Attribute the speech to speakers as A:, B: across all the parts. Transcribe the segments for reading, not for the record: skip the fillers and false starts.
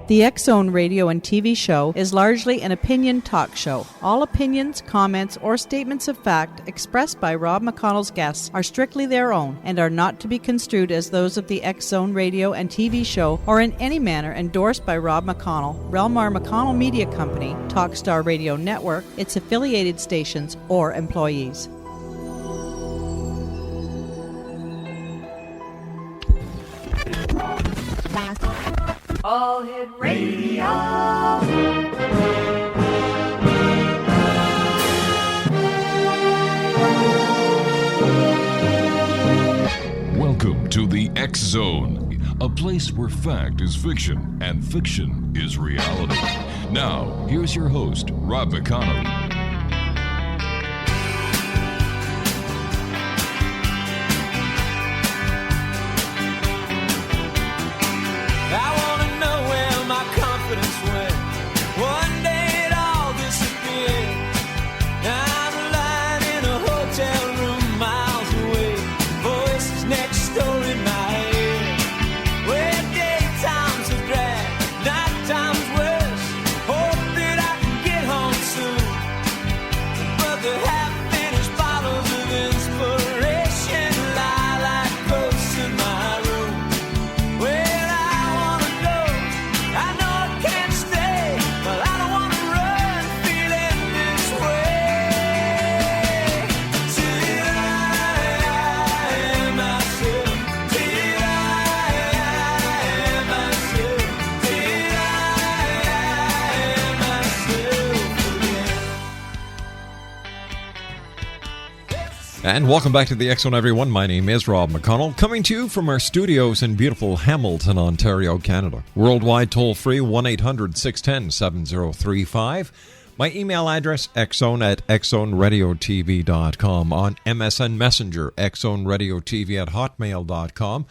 A: The X-Zone radio and TV show is largely an opinion talk show. All opinions, comments, or statements of fact expressed by Rob McConnell's guests are strictly their own and are not to be construed as those of the X-Zone radio and TV show or in any manner endorsed by Rob McConnell, Relmar McConnell Media Company, Talkstar Radio Network, its affiliated stations, or employees.
B: All Hit Radio.
C: Welcome to the X-Zone, a place where fact is fiction and fiction is reality. Now, here's your host, Rob McConnell.
D: And welcome back to the X-Zone, everyone. My name is Rob McConnell, coming to you from our studios in beautiful Hamilton, Ontario, Canada. Worldwide toll-free, 1-800-610-7035. My email address, xzone@xzoneradiotv.com. On MSN Messenger, xzoneradiotv@hotmail.com.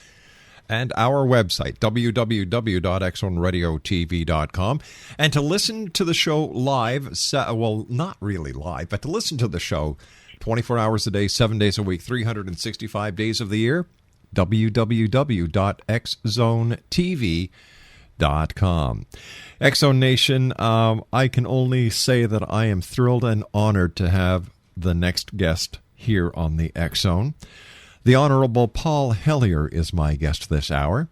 D: And our website, www.xzoneradiotv.com. And to listen to the show live, well, not really live, but to listen to the show 24 hours a day, 7 days a week, 365 days of the year, www.xzonetv.com. X-Zone Nation, I can only say that I am thrilled and honored to have the next guest here on the X-Zone. The Honorable Paul Hellyer is my guest this hour.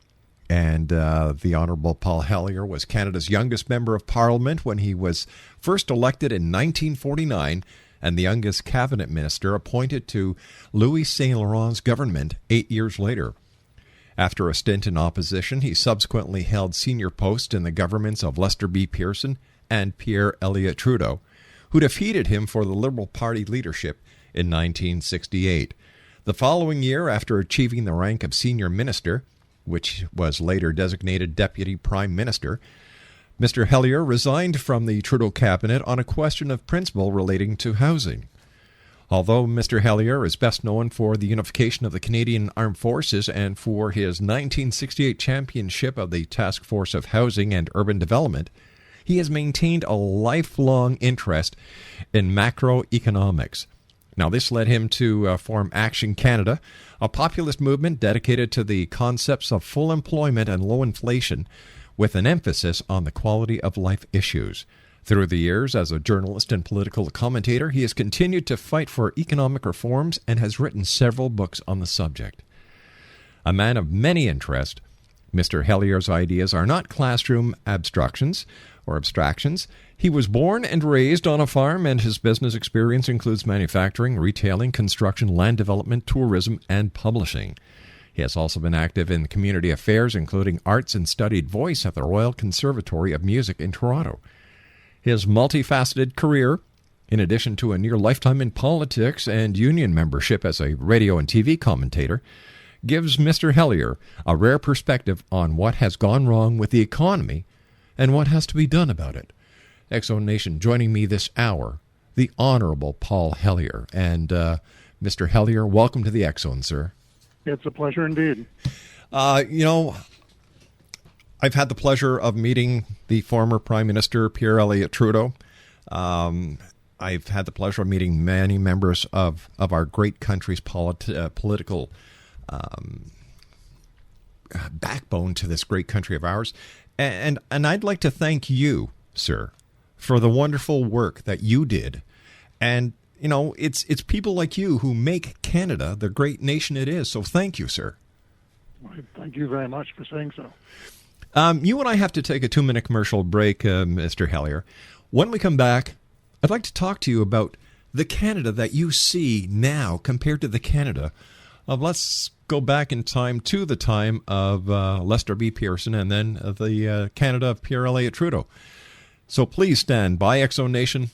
D: And the Honorable Paul Hellyer was Canada's youngest member of Parliament when he was first elected in 1949, and the youngest cabinet minister appointed to Louis Saint Laurent's government 8 years later. After a stint in opposition, he subsequently held senior posts in the governments of Lester B. Pearson and Pierre Elliott Trudeau, who defeated him for the Liberal Party leadership in 1968. The following year, after achieving the rank of senior minister, which was later designated Deputy Prime Minister, Mr. Hellyer resigned from the Trudeau cabinet on a question of principle relating to housing. Although Mr. Hellyer is best known for the unification of the Canadian Armed Forces and for his 1968 championship of the Task Force of Housing and Urban Development, he has maintained a lifelong interest in macroeconomics. Now, this led him to form Action Canada, a populist movement dedicated to the concepts of full employment and low inflation, with an emphasis on the quality of life issues. Through the years, as a journalist and political commentator, he has continued to fight for economic reforms and has written several books on the subject. A man of many interests, Mr. Hellyer's ideas are not classroom abstractions. He was born and raised on a farm, and his business experience includes manufacturing, retailing, construction, land development, tourism, and publishing. He has also been active in community affairs, including arts and studied voice at the Royal Conservatory of Music in Toronto. His multifaceted career, in addition to a near lifetime in politics and union membership as a radio and TV commentator, gives Mr. Hellyer a rare perspective on what has gone wrong with the economy and what has to be done about it. X-Zone Nation, joining me this hour, the Honorable Paul Hellyer. And Mr. Hellyer, welcome to the X-Zone, sir.
E: It's a pleasure indeed.
D: I've had the pleasure of meeting the former Prime Minister, Pierre Elliott Trudeau. I've had the pleasure of meeting many members of our great country's political backbone to this great country of ours. And I'd like to thank you, sir, for the wonderful work that you did. And, it's people like you who make Canada the great nation it is. So thank you, sir.
E: Well, thank you very much for saying so.
D: You and I have to take a 2-minute commercial break, Mr. Hellyer. When we come back, I'd like to talk to you about the Canada that you see now compared to the Canada of, let's go back in time to the time of Lester B. Pearson and then the Canada of Pierre Elliott Trudeau. So please stand by, Exo Nation.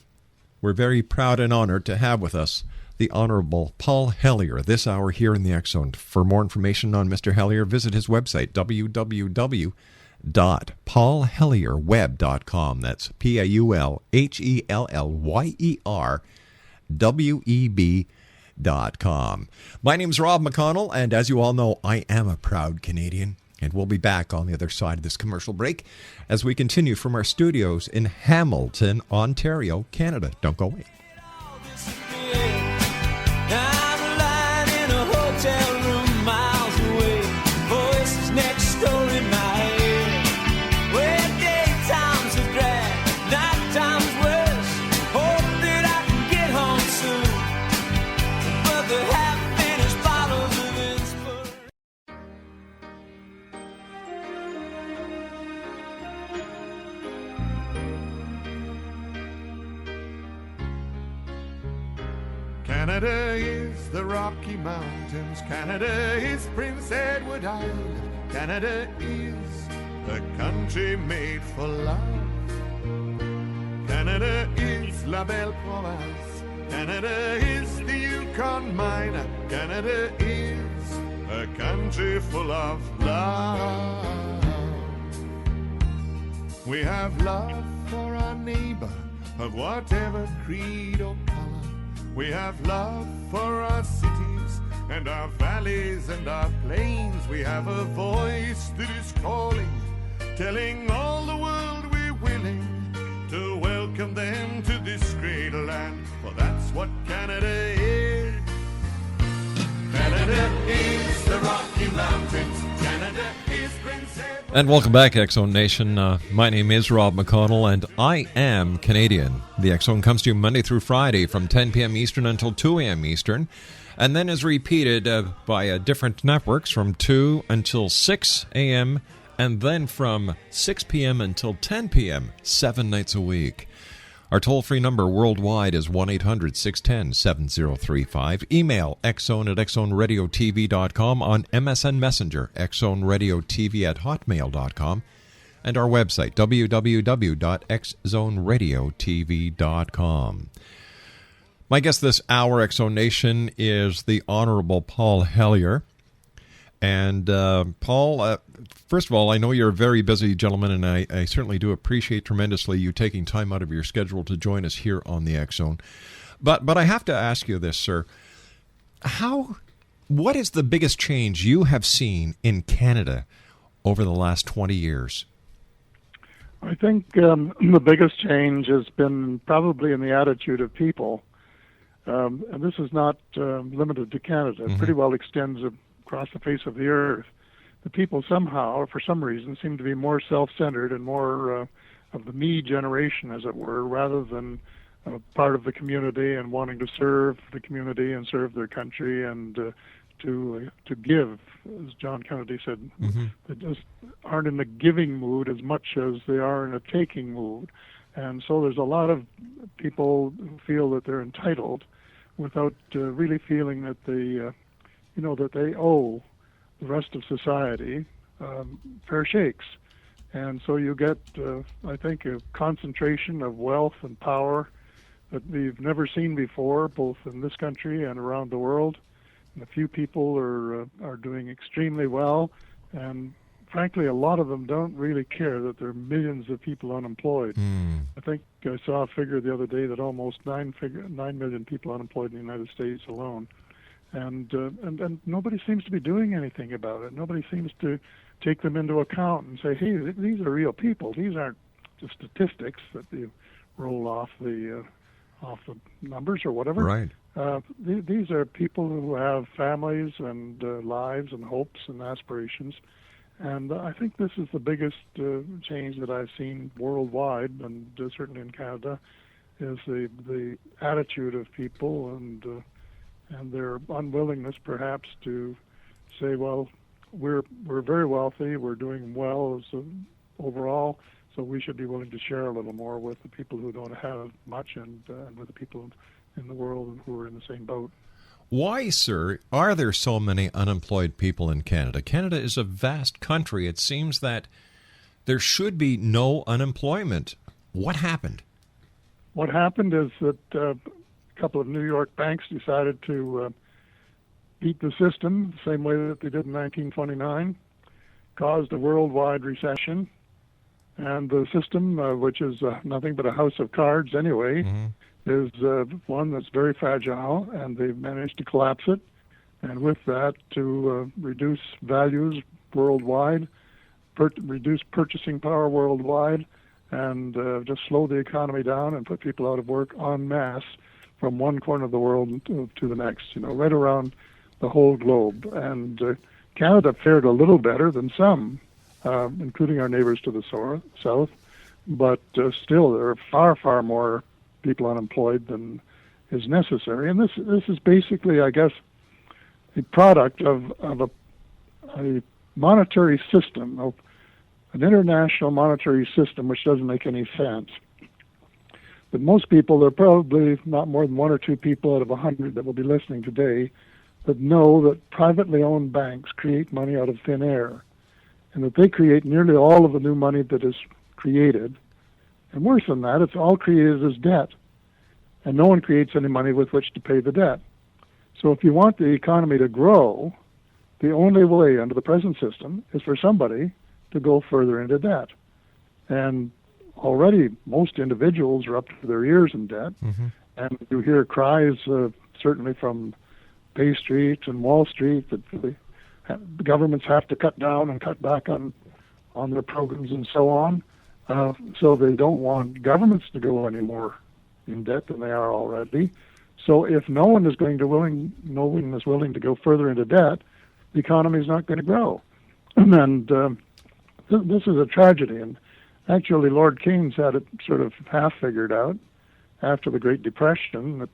D: We're very proud and honored to have with us the Honorable Paul Hellyer this hour here in the Exxon. For more information on Mr. Hellyer, visit his website, www.paulhellierweb.com. That's PaulHellierweb.com. My name's Rob McConnell, and as you all know, I am a proud Canadian. And we'll be back on the other side of this commercial break as we continue from our studios in Hamilton, Ontario, Canada. Don't go away.
F: Canada is the Rocky Mountains. Canada is Prince Edward Island. Canada is a country made for love. Canada is La Belle Province. Canada is the Yukon mine. Canada is a country full of love. We have love for our neighbor of whatever creed or color. We have love for our cities and our valleys and our plains. We have a voice that is calling, telling all the world we're willing to welcome them to this great land. For that's what Canada is. Canada is the Rocky Mountains. Canada is Prince Edward.
D: And welcome back, Exxon Nation. My name is Rob McConnell, and I am Canadian. The Exxon comes to you Monday through Friday from 10 p.m. Eastern until 2 a.m. Eastern, and then is repeated by different networks from 2 until 6 a.m., and then from 6 p.m. until 10 p.m., 7 nights a week. Our toll-free number worldwide is 1-800-610-7035. Email exxon@exxonradiotv.com, on MSN Messenger, exxonradiotv@hotmail.com, and our website, www.exxonradiotv.com. My guest this hour, Exxon Nation, is the Honorable Paul Hellyer. And Paul, first of all, I know you're a very busy gentleman, and I certainly do appreciate tremendously you taking time out of your schedule to join us here on the X-Zone. But I have to ask you this, sir. What is the biggest change you have seen in Canada over the last 20 years?
E: I think the biggest change has been probably in the attitude of people. And this is not limited to Canada. It pretty well extends across the face of the earth. The people somehow, or for some reason, seem to be more self-centered and more of the me generation, as it were, rather than part of the community and wanting to serve the community and serve their country and to give, as John Kennedy said. They just aren't in the giving mood as much as they are in a taking mood. And so there's a lot of people who feel that they're entitled without really feeling that they that they owe the rest of society fair shakes. And so you get, I think, a concentration of wealth and power that we've never seen before, both in this country and around the world. And a few people are doing extremely well, and frankly, a lot of them don't really care that there are millions of people unemployed. I think I saw a figure the other day that almost 9 million people unemployed in the United States alone. And nobody seems to be doing anything about it. Nobody seems to take them into account and say, hey, these are real people. These aren't just statistics that you roll off the numbers or whatever.
D: Right.
E: These are people who have families and lives and hopes and aspirations. And I think this is the biggest change that I've seen worldwide, and certainly in Canada, is the attitude of people and their unwillingness, perhaps, to say, well, we're very wealthy, we're doing well overall, so we should be willing to share a little more with the people who don't have much, and with the people in the world who are in the same boat.
D: Why, sir, are there so many unemployed people in Canada? Canada is a vast country. It seems that there should be no unemployment. What happened?
E: What happened is that a couple of New York banks decided to beat the system the same way that they did in 1929, caused a worldwide recession, and the system, which is nothing but a house of cards anyway, is one that's very fragile, and they've managed to collapse it, and with that to reduce values worldwide, reduce purchasing power worldwide, and just slow the economy down and put people out of work en masse from one corner of the world to the next, right around the whole globe. And Canada fared a little better than some, including our neighbors to the south, but still there are far, far more people unemployed than is necessary. And this is basically, I guess, a product of a monetary system, of an international monetary system which doesn't make any sense. But most people, there are probably not more than 1 or 2 people out of 100 that will be listening today that know that privately owned banks create money out of thin air, and that they create nearly all of the new money that is created. And worse than that, it's all created as debt, and no one creates any money with which to pay the debt. So if you want the economy to grow, the only way under the present system is for somebody to go further into debt. And already most individuals are up to their ears in debt, and you hear cries, certainly from Bay Street and Wall Street, that the governments have to cut down and cut back on their programs and so on. So they don't want governments to go any more in debt than they are already. So if no one is willing to go further into debt, the economy is not going to grow. And this is a tragedy. And actually, Lord Keynes had it sort of half figured out after the Great Depression,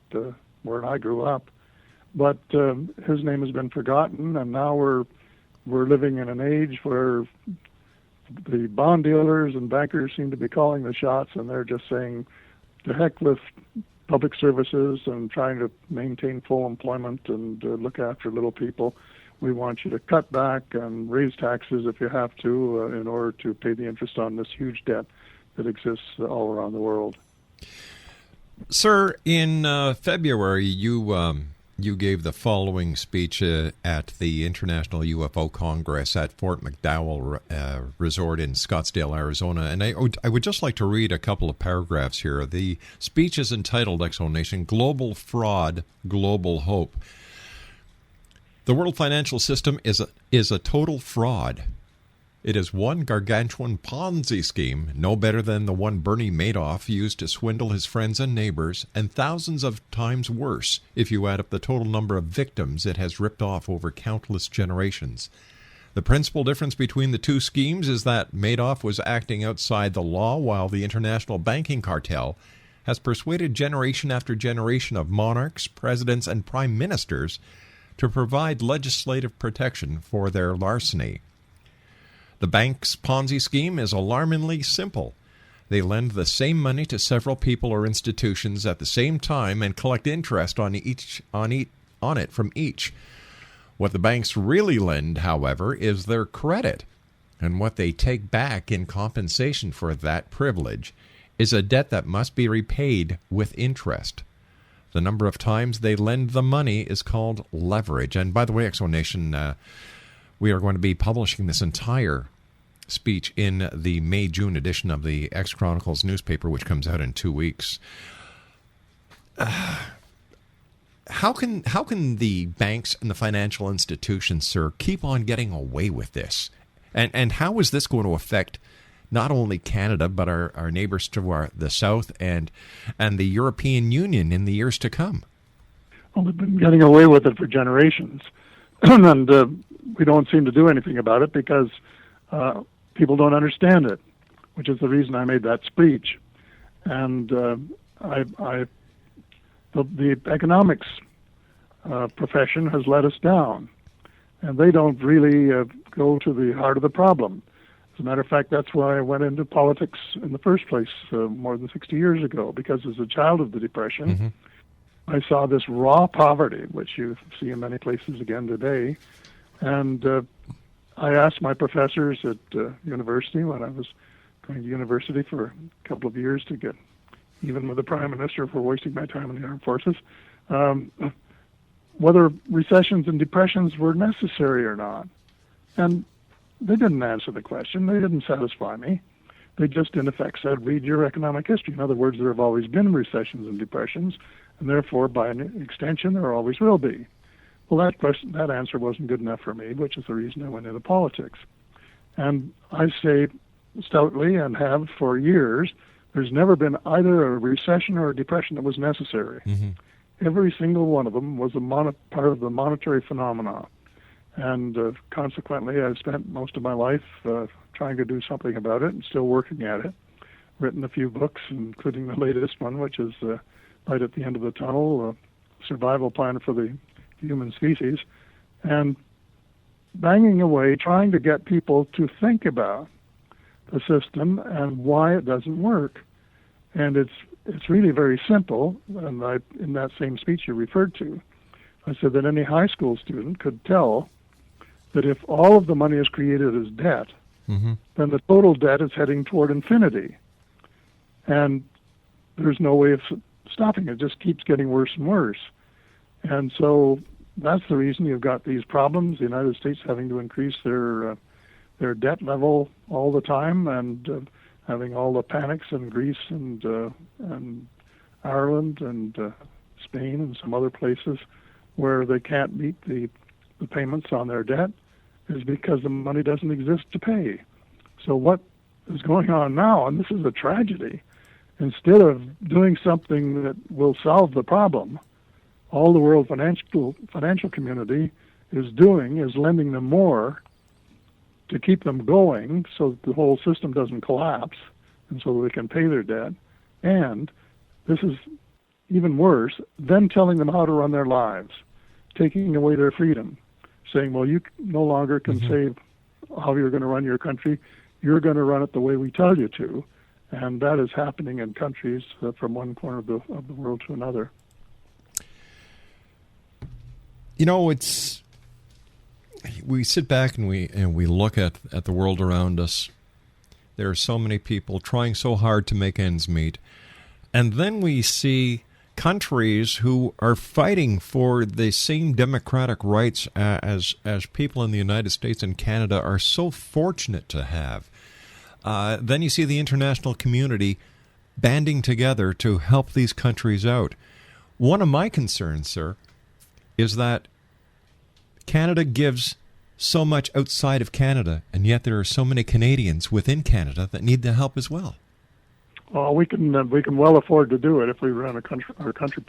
E: where I grew up. But his name has been forgotten, and now we're living in an age where the bond dealers and bankers seem to be calling the shots, and they're just saying, to heck with public services and trying to maintain full employment and look after little people. We want you to cut back and raise taxes if you have to in order to pay the interest on this huge debt that exists all around the world.
D: Sir, in February, you gave the following speech at the International UFO Congress at Fort McDowell Resort in Scottsdale, Arizona. And I would just like to read a couple of paragraphs here. The speech is entitled, Exonation, Global Fraud, Global Hope. The world financial system is a total fraud. It is one gargantuan Ponzi scheme, no better than the one Bernie Madoff used to swindle his friends and neighbors, and thousands of times worse if you add up the total number of victims it has ripped off over countless generations. The principal difference between the two schemes is that Madoff was acting outside the law, while the international banking cartel has persuaded generation after generation of monarchs, presidents, and prime ministers to provide legislative protection for their larceny. The bank's Ponzi scheme is alarmingly simple. They lend the same money to several people or institutions at the same time and collect interest on it from each. What the banks really lend, however, is their credit, and what they take back in compensation for that privilege is a debt that must be repaid with interest. The number of times they lend the money is called leverage. And by the way, Exonation, we are going to be publishing this entire speech in the May-June edition of the X-Chronicles newspaper, which comes out in 2 weeks. How can the banks and the financial institutions, sir, keep on getting away with this? And how is this going to affect not only Canada, but our neighbors to the south and the European Union in the years to come?
E: Well, they've been getting away with it for generations, and we don't seem to do anything about it because people don't understand it, which is the reason I made that speech. And the economics profession has let us down, and they don't really go to the heart of the problem. As a matter of fact, that's why I went into politics in the first place more than 60 years ago, because as a child of the Depression, I saw this raw poverty, which you see in many places again today. And I asked my professors at university, when I was going to university for a couple of years to get even with the Prime Minister for wasting my time in the armed forces, whether recessions and depressions were necessary or not. And they didn't answer the question. They didn't satisfy me. They just, in effect, said, read your economic history. In other words, there have always been recessions and depressions, and therefore, by an extension, there always will be. Well, that answer wasn't good enough for me, which is the reason I went into politics. And I say stoutly, and have for years, there's never been either a recession or a depression that was necessary. Every single one of them was part of the monetary phenomena. And consequently, I've spent most of my life trying to do something about it and still working at it. Written a few books, including the latest one, which is Light at the End of the Tunnel, a survival plan for the human species, and banging away, trying to get people to think about the system and why it doesn't work. And it's really very simple, and in that same speech you referred to, I said that any high school student could tell that if all of the money is created as debt, then the total debt is heading toward infinity. And there's no way of stopping it. It just keeps getting worse and worse. And so that's the reason you've got these problems, the United States having to increase their debt level all the time, and having all the panics in Greece and Ireland and Spain and some other places where they can't meet the payments on their debt, is because the money doesn't exist to pay. So what is going on now, and this is a tragedy, instead of doing something that will solve the problem, all the world financial community is doing is lending them more to keep them going so that the whole system doesn't collapse and so that they can pay their debt. And this is even worse, then telling them how to run their lives, taking away their freedom, saying, well, you no longer can say how you're going to run your country. You're going to run it the way we tell you to. And that is happening in countries from one corner of the world to another.
D: You know, we sit back and we look at the world around us. There are so many people trying so hard to make ends meet. And then we see countries who are fighting for the same democratic rights as people in the United States and Canada are so fortunate to have. Then you see the international community banding together to help these countries out. One of my concerns, sir, is that Canada gives so much outside of Canada, and yet there are so many Canadians within Canada that need the help as well.
E: Well, we can well afford to do it if we run our country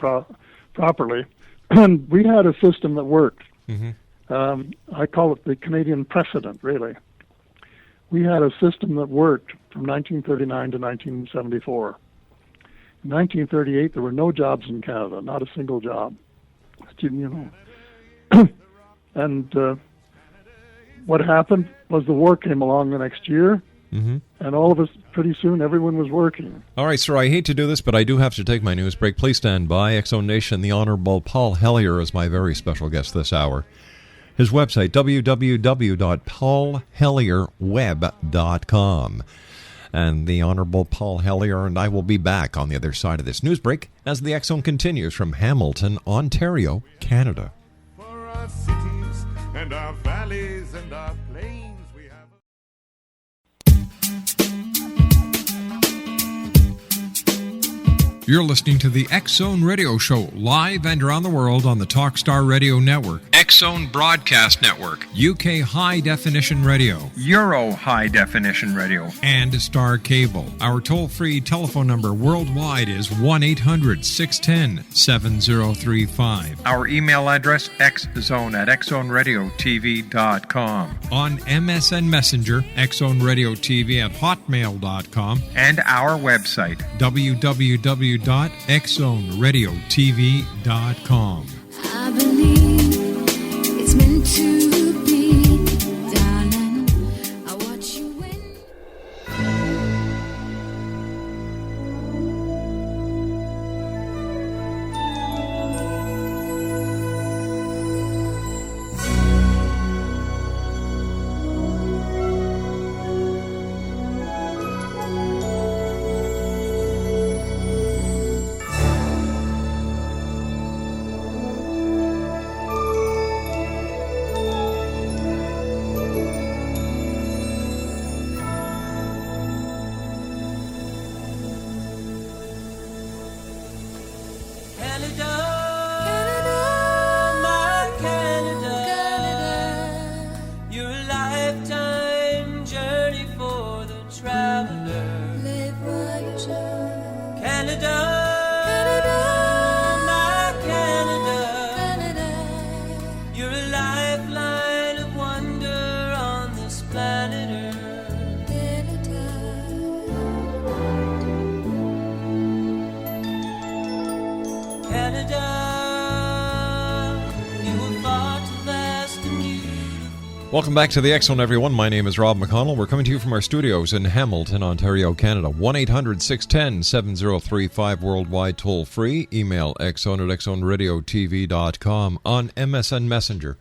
E: properly. And we had a system that worked. I call it the Canadian precedent, really. We had a system that worked from 1939 to 1974. In 1938, there were no jobs in Canada, not a single job. You know. And what happened was the war came along the next year, and all of us, pretty soon, everyone was working.
D: All right, sir, I hate to do this, but I do have to take my news break. Please stand by. X-Zone Nation, the Honorable Paul Hellyer is my very special guest this hour. His website, www.paulhellierweb.com. And the Honorable Paul Hellyer and I will be back on the other side of this news break as the X-Zone continues from Hamilton, Ontario, Canada.
F: For our cities and our valleys and our plains, we have
G: You're listening to the X-Zone Radio Show, live and around the world on the Talkstar Radio Network.
D: X-Zone Broadcast Network, UK High Definition Radio,
G: Euro High Definition Radio,
D: and Star Cable. Our toll-free telephone number worldwide is 1-800-610-7035.
G: Our email address, xzone@xzoneradiotv.com.
D: On MSN Messenger, xzoneradiotv@hotmail.com.
G: And our website,
D: www.xzoneradiotv.com.
H: I believe it's meant to be, darling. I watch you win.
D: Welcome back to the X-Zone, everyone. My name is Rob McConnell. We're coming to you from our studios in Hamilton, Ontario, Canada. 1-800-610-7035 worldwide toll-free. Email xzone@xzoneradiotv.com. On MSN Messenger,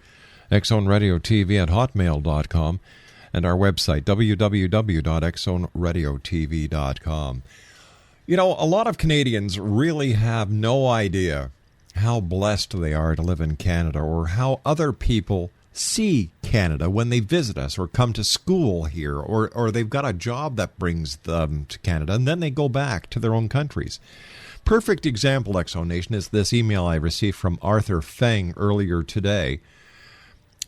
D: xzoneradiotv@hotmail.com. And our website, www.xzoneradiotv.com. You know, a lot of Canadians really have no idea how blessed they are to live in Canada, or how other people see Canada when they visit us or come to school here, or they've got a job that brings them to Canada, and then they go back to their own countries. Perfect example, X-Zone Nation, is this email I received from Arthur Feng earlier today.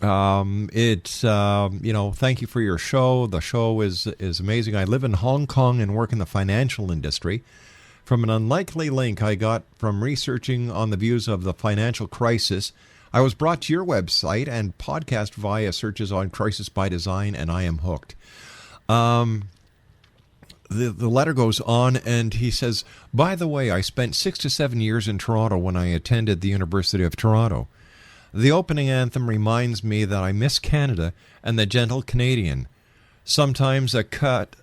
D: It's thank you for your show. The show is amazing. I live in Hong Kong and work in the financial industry. From an unlikely link I got from researching on the views of the financial crisis, I was brought to your website and podcast via searches on Crisis by Design, and I am hooked. The letter goes on, and he says, by the way, I spent 6 to 7 years in Toronto when I attended the University of Toronto. The opening anthem reminds me that I miss Canada and the gentle Canadian. Sometimes a cut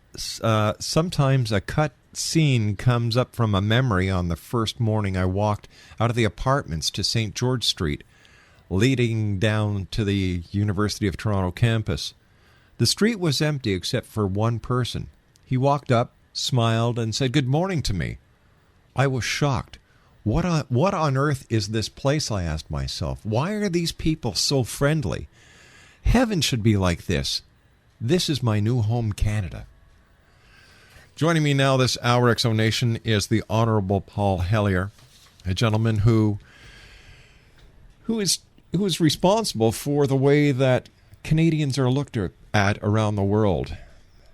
D: scene comes up from a memory on the first morning I walked out of the apartments to St. George Street, leading down to the University of Toronto campus. The street was empty except for one person. He walked up, smiled, and said good morning to me. I was shocked. What on earth is this place, I asked myself. Why are these people so friendly? Heaven should be like this. This is my new home, Canada. Joining me now this hour, X-Zone Nation, is the Honorable Paul Hellyer, a gentleman who is responsible for the way that Canadians are looked at around the world.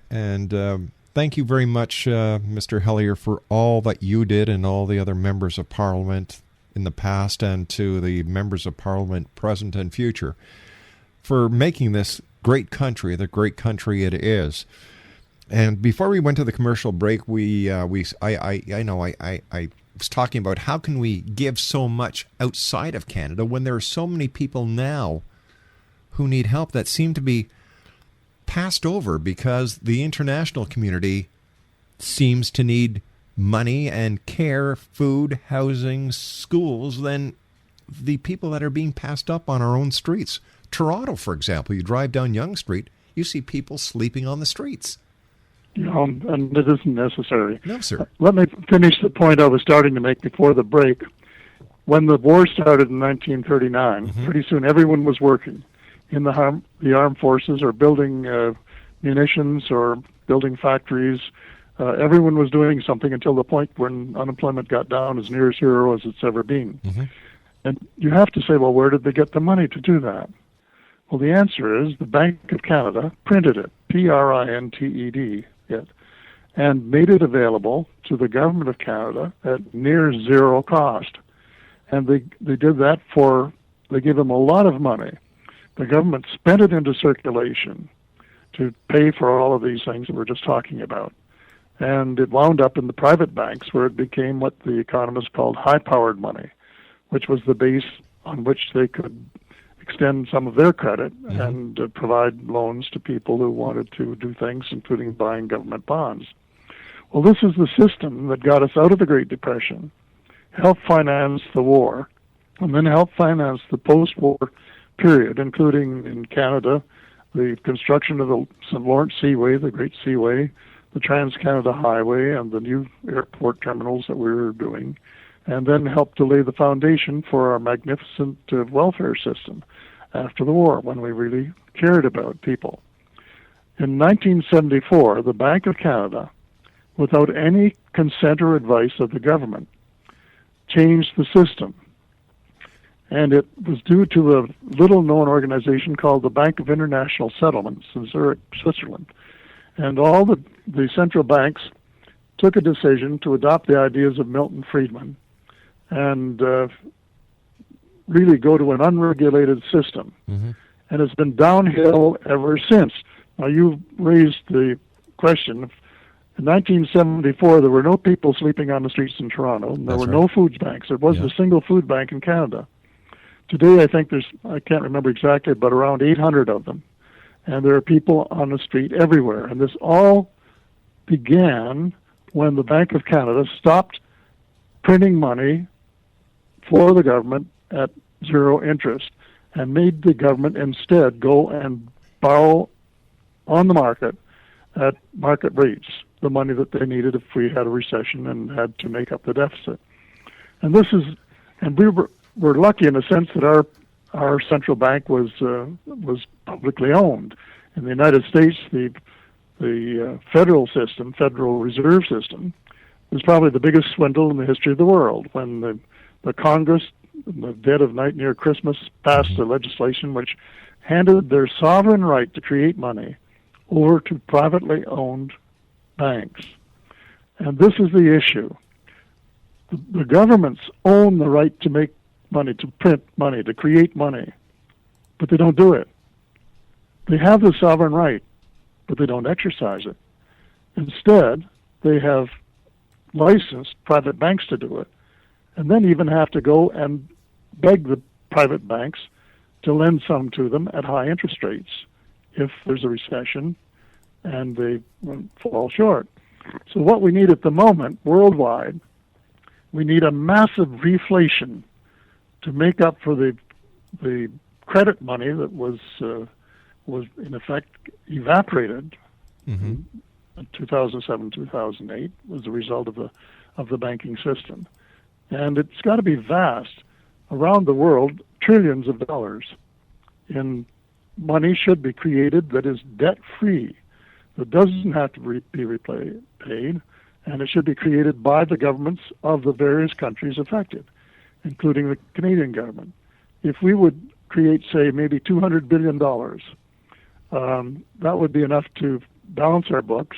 D: And thank you very much, Mr. Hellyer, for all that you did and all the other members of Parliament in the past, and to the members of Parliament present and future, for making this great country the great country it is. And before we went to the commercial break, I was talking about how can we give so much outside of Canada when there are so many people now who need help that seem to be passed over because the international community seems to need money and care, food, housing, schools, than the people that are being passed up on our own streets. Toronto, for example, you drive down Yonge Street, you see people sleeping on the streets.
E: And it isn't necessary.
D: No, sir.
E: Let me finish the point I was starting to make before the break. When the war started in 1939, pretty soon everyone was working in the armed forces, or building munitions, or building factories. Everyone was doing something until the point when unemployment got down as near zero as it's ever been. And you have to say, well, where did they get the money to do that? Well, the answer is the Bank of Canada printed it, printed it, and made it available to the Government of Canada at near zero cost. And they did that they gave them a lot of money. The government spent it into circulation to pay for all of these things that we're just talking about. And it wound up in the private banks where it became what the economists called high-powered money, which was the base on which they could extend some of their credit and provide loans to people who wanted to do things, including buying government bonds. Well, this is the system that got us out of the Great Depression, helped finance the war, and then helped finance the post-war period, including in Canada, the construction of the St. Lawrence Seaway, the Great Seaway, the Trans-Canada Highway, and the new airport terminals that we were doing, and then helped to lay the foundation for our magnificent welfare system after the war, when we really cared about people. In 1974, the Bank of Canada, without any consent or advice of the government, changed the system. And it was due to a little-known organization called the Bank of International Settlements in Zurich, Switzerland. And all the central banks took a decision to adopt the ideas of Milton Friedman and really go to an unregulated system. And it's been downhill ever since. Now, you raised the question. In 1974, there were no people sleeping on the streets in Toronto, and there were no food banks. There wasn't a single food bank in Canada. Today, I think I can't remember exactly, but around 800 of them. And there are people on the street everywhere. And this all began when the Bank of Canada stopped printing money for the government at zero interest and made the government instead go and borrow on the market at market rates the money that they needed if we had a recession and had to make up the deficit. And we're lucky in the sense that our central bank was publicly owned. In the United States, the federal system, Federal Reserve System, was probably the biggest swindle in the history of the world. When the Congress, in the dead of night near Christmas, passed the legislation which handed their sovereign right to create money over to privately owned banks. And this is the issue. The governments own the right to make money, to print money, to create money, but they don't do it. They have the sovereign right, but they don't exercise it. Instead, they have licensed private banks to do it, and then even have to go and beg the private banks to lend some to them at high interest rates if there's a recession and they fall short. So what we need at the moment, worldwide, we need a massive reflation to make up for the credit money that was in effect evaporated in 2007, 2008 as a result of the banking system. And it's got to be vast. Around the world, trillions of dollars in money should be created that is debt-free, that doesn't have to be paid, and it should be created by the governments of the various countries affected, including the Canadian government. If we would create, say, maybe $200 billion, that would be enough to balance our books,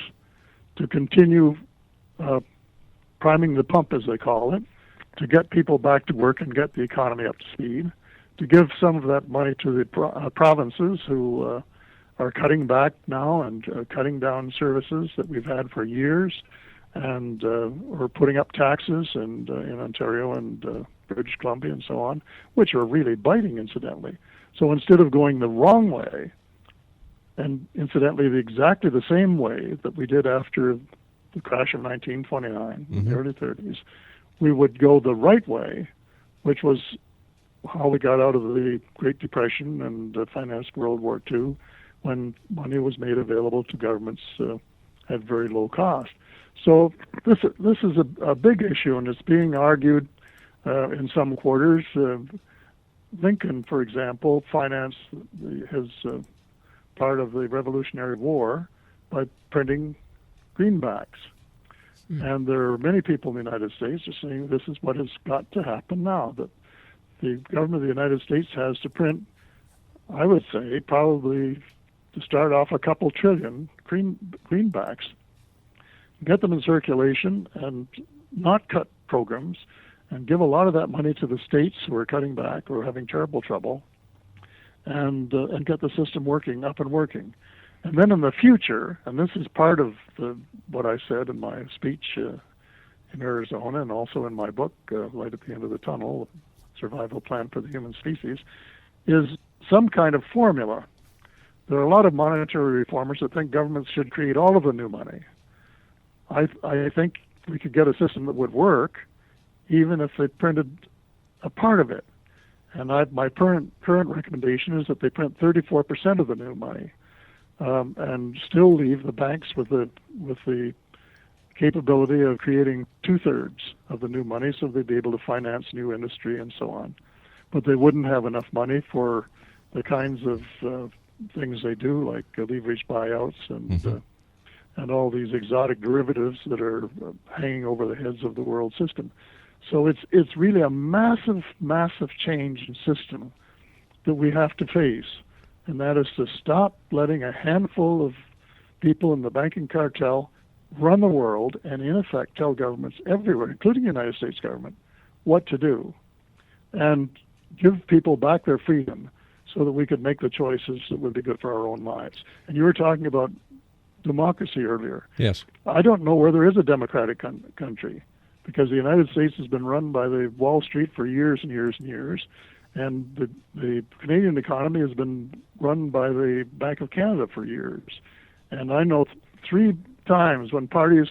E: to continue priming the pump, as they call it, to get people back to work and get the economy up to speed, to give some of that money to the provinces who are cutting back now and cutting down services that we've had for years, and we're putting up taxes in Ontario and British Columbia and so on, which are really biting, incidentally. So instead of going the wrong way, and incidentally exactly the same way that we did after the crash of 1929, in the early 30s, we would go the right way, which was how we got out of the Great Depression and financed World War II, when money was made available to governments at very low cost. So this is a big issue, and it's being argued in some quarters. Lincoln, for example, financed his part of the Revolutionary War by printing greenbacks. And there are many people in the United States who are saying this is what has got to happen now, that the government of the United States has to print, I would say, probably to start off a couple trillion greenbacks, get them in circulation and not cut programs, and give a lot of that money to the states who are cutting back or having terrible trouble, and get the system working, up and working. And then in the future, and this is part of what I said in my speech in Arizona and also in my book, Light at the End of the Tunnel, Survival Plan for the Human Species, is some kind of formula. There are a lot of monetary reformers that think governments should create all of the new money. I think we could get a system that would work even if they printed a part of it. And my current recommendation is that they print 34% of the new money, and still leave the banks with the capability of creating 2/3 of the new money, so they'd be able to finance new industry and so on. But they wouldn't have enough money for the kinds of things they do, like leverage buyouts and all these exotic derivatives that are hanging over the heads of the world system. So it's really a massive, massive change in system that we have to face, and that is to stop letting a handful of people in the banking cartel run the world and, in effect, tell governments everywhere, including the United States government, what to do, and give people back their freedom so that we could make the choices that would be good for our own lives. And you were talking about democracy earlier.
D: Yes.
E: I don't know where there is a democratic country, because the United States has been run by the Wall Street for years and years and years, and the Canadian economy has been run by the Bank of Canada for years. And I know 3 times when parties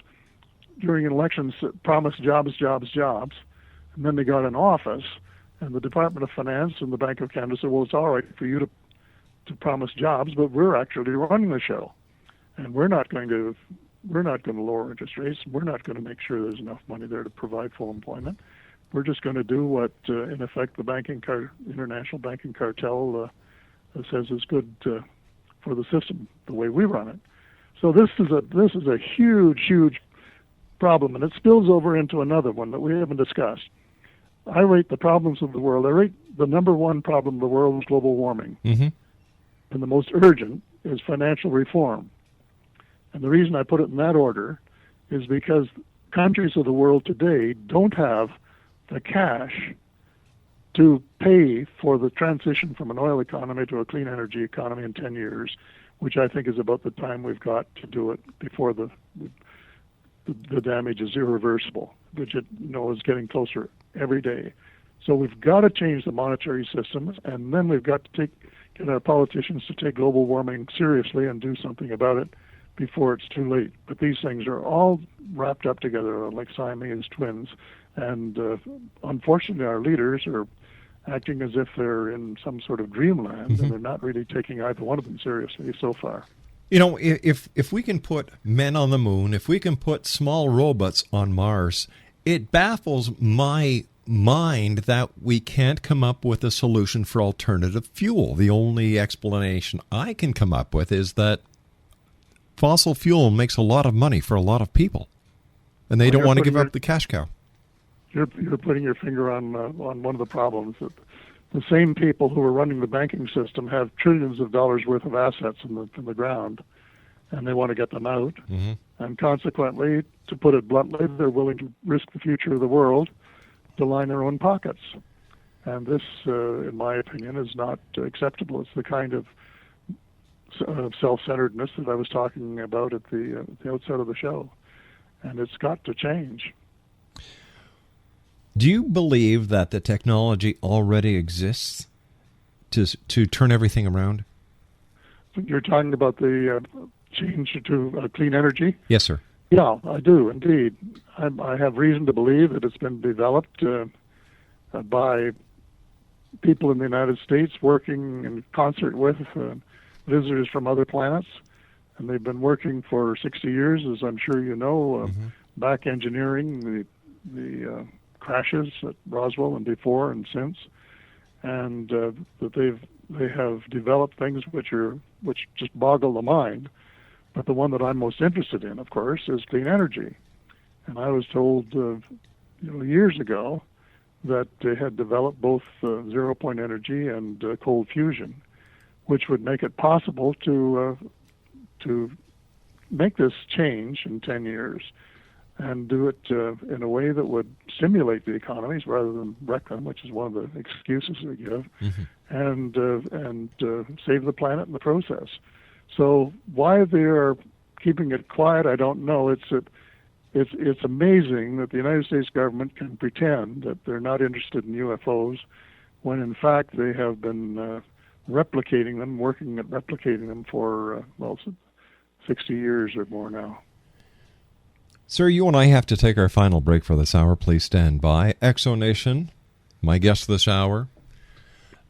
E: during elections promised jobs, and then they got in office, and the Department of Finance and the Bank of Canada said, well, it's all right for you to promise jobs, but we're actually running the show, and we're not going to lower interest rates. We're not going to make sure there's enough money there to provide full employment. We're just going to do what, in effect, the international banking cartel says is good for the system, the way we run it. So this is a huge, huge problem, and it spills over into another one that we haven't discussed. I rate the problems of the world. I rate the number one problem of the world is global warming, and the most urgent is financial reform. And the reason I put it in that order is because countries of the world today don't have the cash to pay for the transition from an oil economy to a clean energy economy in 10 years, which I think is about the time we've got to do it before the damage is irreversible, which is getting closer every day. So we've got to change the monetary system, and then we've got to get our politicians to take global warming seriously and do something about it before it's too late. But these things are all wrapped up together like Siamese twins, and unfortunately our leaders are acting as if they're in some sort of dreamland, and they're not really taking either one of them seriously so far.
D: You know, if we can put men on the moon, if we can put small robots on Mars, it baffles my mind that we can't come up with a solution for alternative fuel. The only explanation I can come up with is that fossil fuel makes a lot of money for a lot of people, and they don't want to give up the cash cow.
E: You're putting your finger on one of the problems. That the same people who are running the banking system have trillions of dollars worth of assets in the ground, and they want to get them out. And consequently, to put it bluntly, they're willing to risk the future of the world to line their own pockets. And this, in my opinion, is not acceptable. It's the kind of self-centeredness that I was talking about at the outset of the show, and it's got to change.
D: Do you believe that the technology already exists to turn everything around?
E: You're talking about the change to clean energy?
D: Yes, sir.
E: Yeah, I do, indeed. I have reason to believe that it's been developed by people in the United States working in concert with visitors from other planets, and they've been working for 60 years, as I'm sure you know, back engineering the crashes at Roswell and before and since, and that they have developed things which just boggle the mind. But the one that I'm most interested in, of course, is clean energy. And I was told years ago that had developed both zero-point energy and cold fusion, which would make it possible to make this change in 10 years and do it in a way that would stimulate the economies rather than wreck them, which is one of the excuses they give, and save the planet in the process. So why they are keeping it quiet, I don't know. It's amazing that the United States government can pretend that they're not interested in UFOs when in fact they have been replicating them, working at replicating them for 60 years or more now.
D: Sir, you and I have to take our final break for this hour. Please stand by. Exonation, my guest this hour,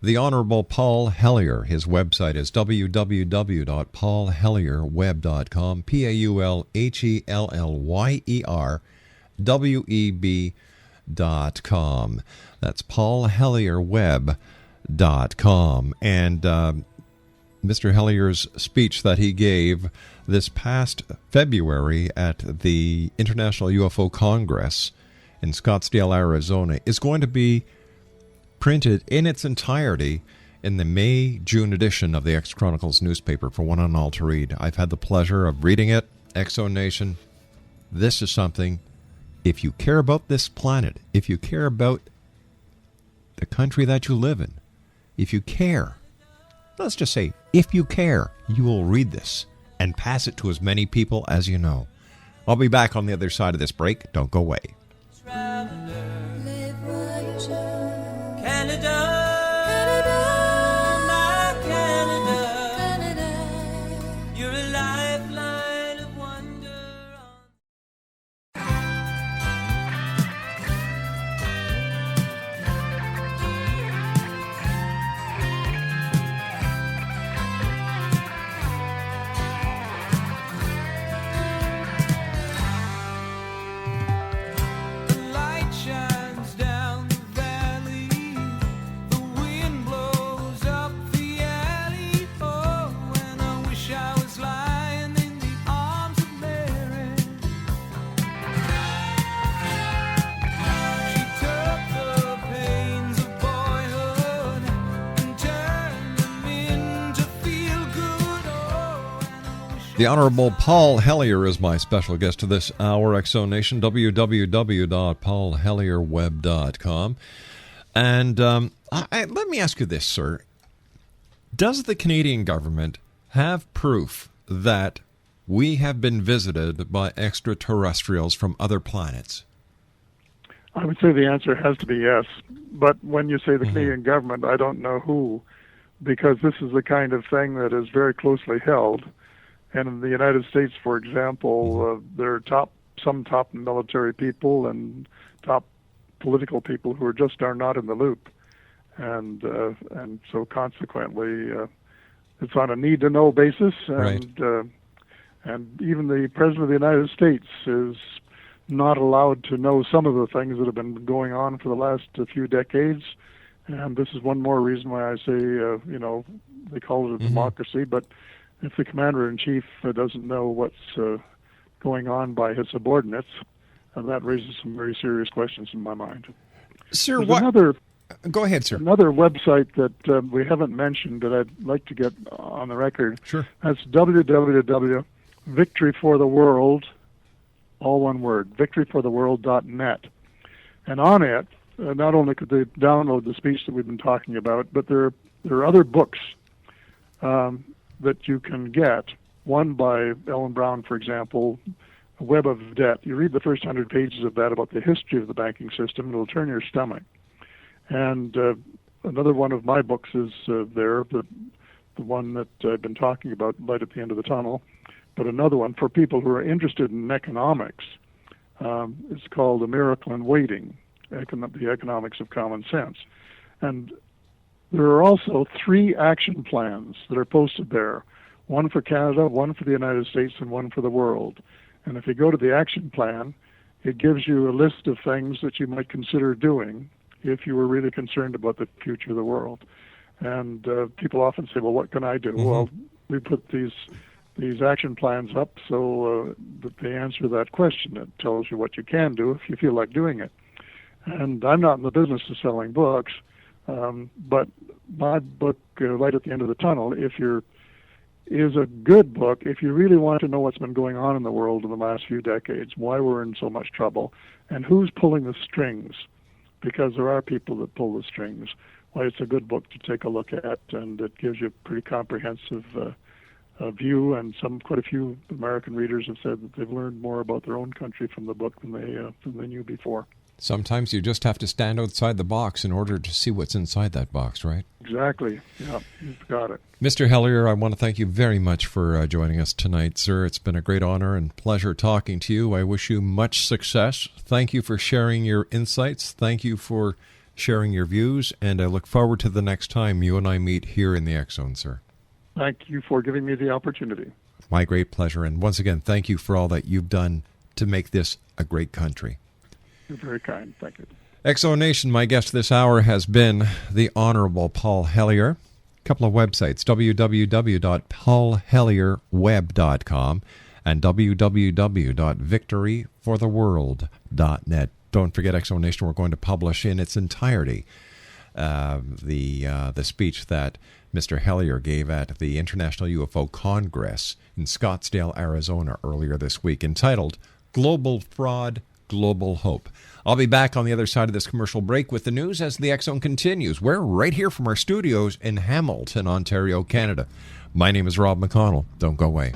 D: the Honorable Paul Hellyer. His website is www.paulhellyerweb.com, PaulHellyer.com. That's paulhellyerweb.com. And Mr. Hellyer's speech that he gave this past February at the International UFO Congress in Scottsdale, Arizona, is going to be printed in its entirety in the May-June edition of the X-Chronicles newspaper for one and all to read. I've had the pleasure of reading it. Exonation, this is something, if you care about this planet, if you care about the country that you live in, if you care, let's just say, if you care, you will read this and pass it to as many people as you know. I'll be back on the other side of this break. Don't go away. The Honorable Paul Hellyer is my special guest to this hour. Exonation, www.paulhellyerweb.com. And let me ask you this, sir. Does the Canadian government have proof that we have been visited by extraterrestrials from other planets?
E: I would say the answer has to be yes. But when you say the Canadian government, I don't know who, because this is the kind of thing that is very closely held. And in the United States, for example, there are some top military people and top political people who are not in the loop, and so consequently, it's on a need-to-know basis. And and even the President of the United States is not allowed to know some of the things that have been going on for the last few decades. And this is one more reason why I say, they call it a democracy, but if the commander-in-chief doesn't know what's going on by his subordinates, that raises some very serious questions in my mind.
D: Sir, go ahead, sir.
E: Another website that we haven't mentioned that I'd like to get on the record.
D: Sure.
E: That's www.victoryfortheworld, all one word, victoryfortheworld.net. And on it, not only could they download the speech that we've been talking about, but there are other books that you can get. One by Ellen Brown, for example, A Web of Debt. You read the first 100 pages of that about the history of the banking system, and it'll turn your stomach. And another one of my books is there, the one that I've been talking about, Light at the End of the Tunnel. But another one for people who are interested in economics, it's called A Miracle in Waiting, the Economics of Common Sense. And there are also 3 action plans that are posted there, one for Canada, one for the United States, and one for the world. And if you go to the action plan, it gives you a list of things that you might consider doing if you were really concerned about the future of the world. And people often say, well, what can I do? Well, we put these action plans up so that they answer that question. It tells you what you can do if you feel like doing it. And I'm not in the business of selling books, but my book, Light at the End of the Tunnel, is a good book if you really want to know what's been going on in the world in the last few decades, why we're in so much trouble, and who's pulling the strings, because there are people that pull the strings. Why it's a good book to take a look at, and it gives you a pretty comprehensive view, and quite a few American readers have said that they've learned more about their own country from the book than they knew before.
D: Sometimes you just have to stand outside the box in order to see what's inside that box, right?
E: Exactly. Yeah, you've got it.
D: Mr. Hellyer, I want to thank you very much for joining us tonight, sir. It's been a great honor and pleasure talking to you. I wish you much success. Thank you for sharing your insights. Thank you for sharing your views, and I look forward to the next time you and I meet here in the X Zone, sir.
E: Thank you for giving me the opportunity.
D: My great pleasure. And once again, thank you for all that you've done to make this a great country.
E: You're very kind. Thank you.
D: X-Zone Nation, my guest this hour has been the Honorable Paul Hellyer. A couple of websites, www.paulhellierweb.com and www.victoryfortheworld.net. Don't forget, X-Zone Nation, we're going to publish in its entirety the speech that Mr. Hellyer gave at the International UFO Congress in Scottsdale, Arizona earlier this week, entitled Global Fraud, Global Hope. I'll be back on the other side of this commercial break with the news as the X-Zone continues. We're right here from our studios in Hamilton, Ontario, Canada. My name is Rob McConnell. Don't go away.